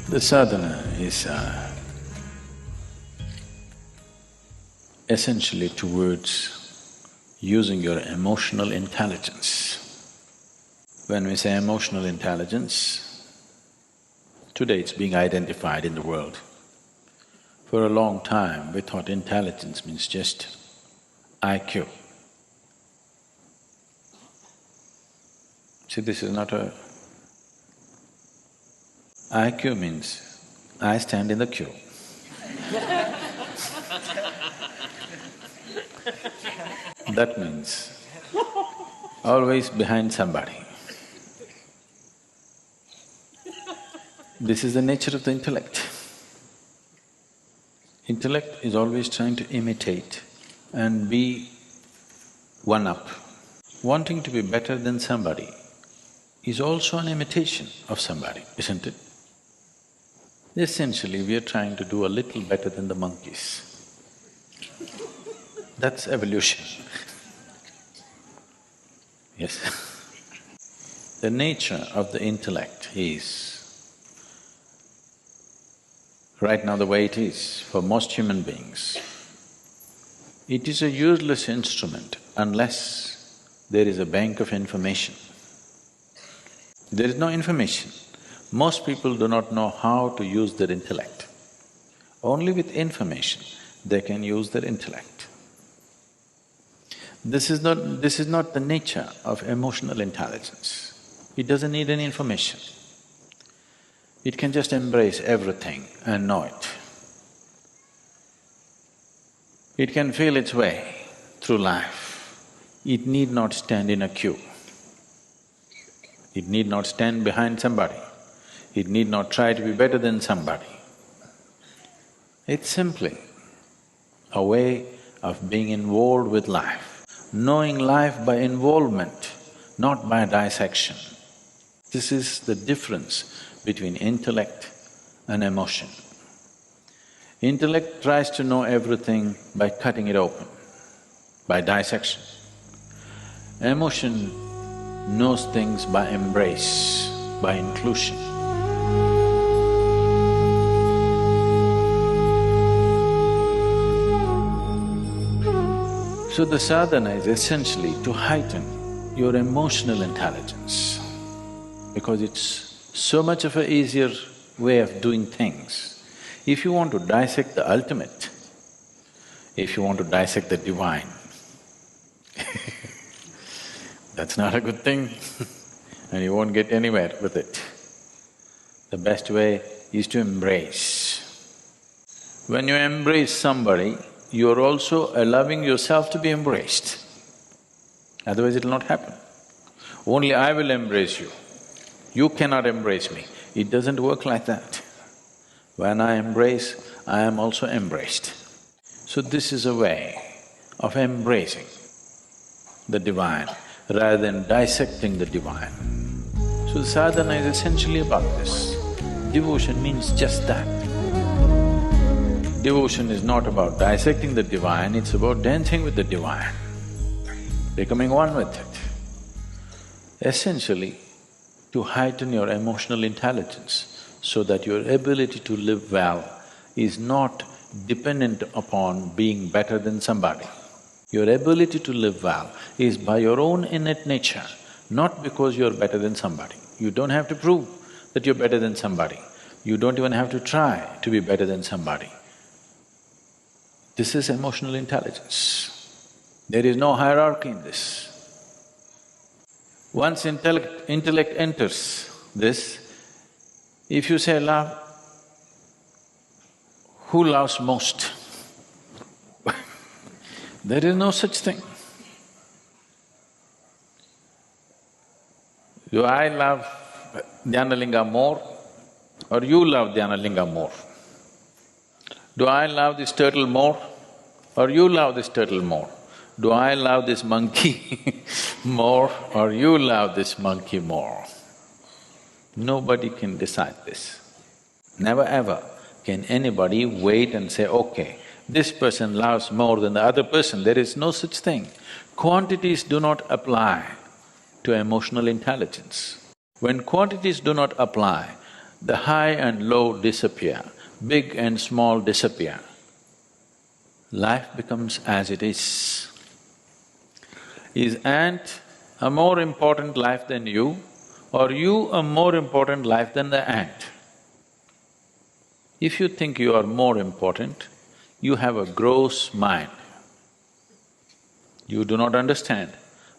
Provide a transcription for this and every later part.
The sadhana is essentially towards using your emotional intelligence. When we say emotional intelligence, today it's being identified in the world. For a long time, we thought intelligence means just IQ. See, this is not a… IQ means I stand in the queue. That means always behind somebody. This is the nature of the intellect. Intellect is always trying to imitate and be one-up. Wanting to be better than somebody is also an imitation of somebody, isn't it? Essentially, we are trying to do a little better than the monkeys. That's evolution. Yes. The nature of the intellect is, right now the way it is for most human beings, it is a useless instrument unless there is a bank of information. There is no information. Most people do not know how to use their intellect. Only with information they can use their intellect. This is not the nature of emotional intelligence. It doesn't need any information. It can just embrace everything and know it. It can feel its way through life. It need not stand in a queue. It need not stand behind somebody. It need not try to be better than somebody. It's simply a way of being involved with life, knowing life by involvement, not by dissection. This is the difference between intellect and emotion. Intellect tries to know everything by cutting it open, by dissection. Emotion knows things by embrace, by inclusion. So the sadhana is essentially to heighten your emotional intelligence, because it's so much of an easier way of doing things. If you want to dissect the ultimate, if you want to dissect the divine, that's not a good thing and you won't get anywhere with it. The best way is to embrace. When you embrace somebody, you're also allowing yourself to be embraced. Otherwise it'll not happen. Only I will embrace you. You cannot embrace me. It doesn't work like that. When I embrace, I am also embraced. So this is a way of embracing the divine rather than dissecting the divine. So the sadhana is essentially about this. Devotion means just that. Devotion is not about dissecting the divine, it's about dancing with the divine, becoming one with it. Essentially, to heighten your emotional intelligence so that your ability to live well is not dependent upon being better than somebody. Your ability to live well is by your own innate nature, not because you're better than somebody. You don't have to prove that you're better than somebody. You don't even have to try to be better than somebody. This is emotional intelligence. There is no hierarchy in this. Once intellect enters this, if you say love, who loves most? There is no such thing. Do I love Dhyanalinga more or you love Dhyanalinga more? Do I love this turtle more or you love this turtle more? Do I love this monkey more or you love this monkey more? Nobody can decide this. Never ever can anybody wait and say, okay, this person loves more than the other person. There is no such thing. Quantities do not apply to emotional intelligence. When quantities do not apply, The high and low disappear, big and small disappear. Life becomes as it is. Is ant a more important life than you, or you a more important life than the ant? If you think you are more important, you have a gross mind. You do not understand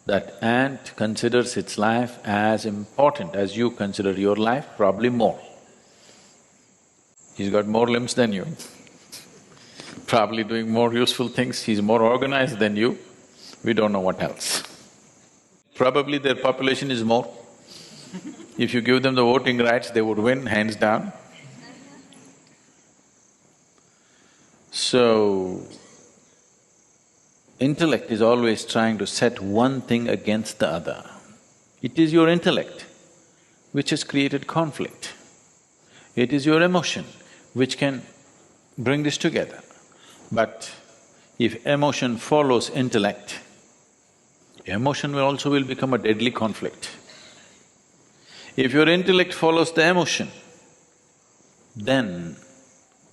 that ant considers its life as important as you consider your life, probably more. He's got more limbs than you, probably doing more useful things, he's more organized than you, we don't know what else. Probably their population is more. If you give them the voting rights, they would win, hands down. So, intellect is always trying to set one thing against the other. It is your intellect which has created conflict. It is your emotion which can bring this together. But if emotion follows intellect, emotion will also become a deadly conflict. If your intellect follows the emotion, then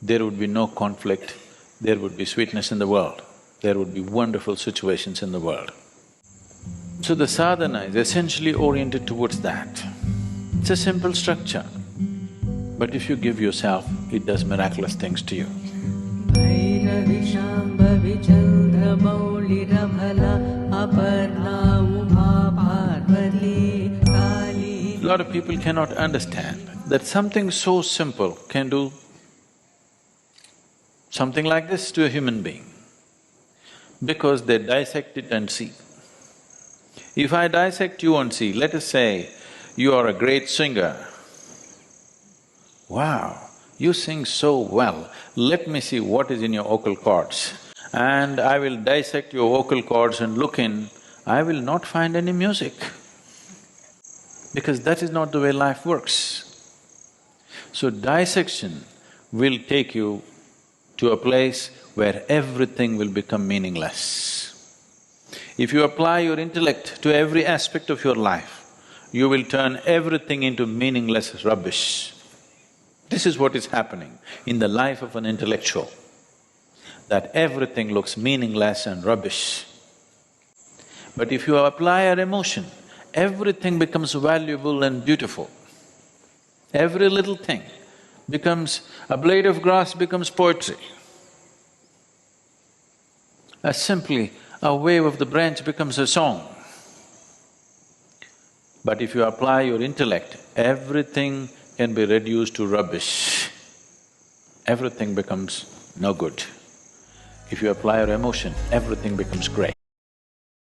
there would be no conflict, there would be sweetness in the world, there would be wonderful situations in the world. So the sadhana is essentially oriented towards that. It's a simple structure, but if you give yourself, it does miraculous things to you. A lot of people cannot understand that something so simple can do something like this to a human being, because they dissect it and see. If I dissect you and see, let us say you are a great singer. Wow, you sing so well, let me see what is in your vocal cords. And I will dissect your vocal cords and look in, I will not find any music, because that is not the way life works. So dissection will take you to a place where everything will become meaningless. If you apply your intellect to every aspect of your life, you will turn everything into meaningless rubbish. This is what is happening in the life of an intellectual, that everything looks meaningless and rubbish. But if you apply your emotion, everything becomes valuable and beautiful. Every little thing becomes… a blade of grass becomes poetry. Simply a wave of the branch becomes a song. But if you apply your intellect, everything can be reduced to rubbish. Everything becomes no good. If you apply your emotion, everything becomes great.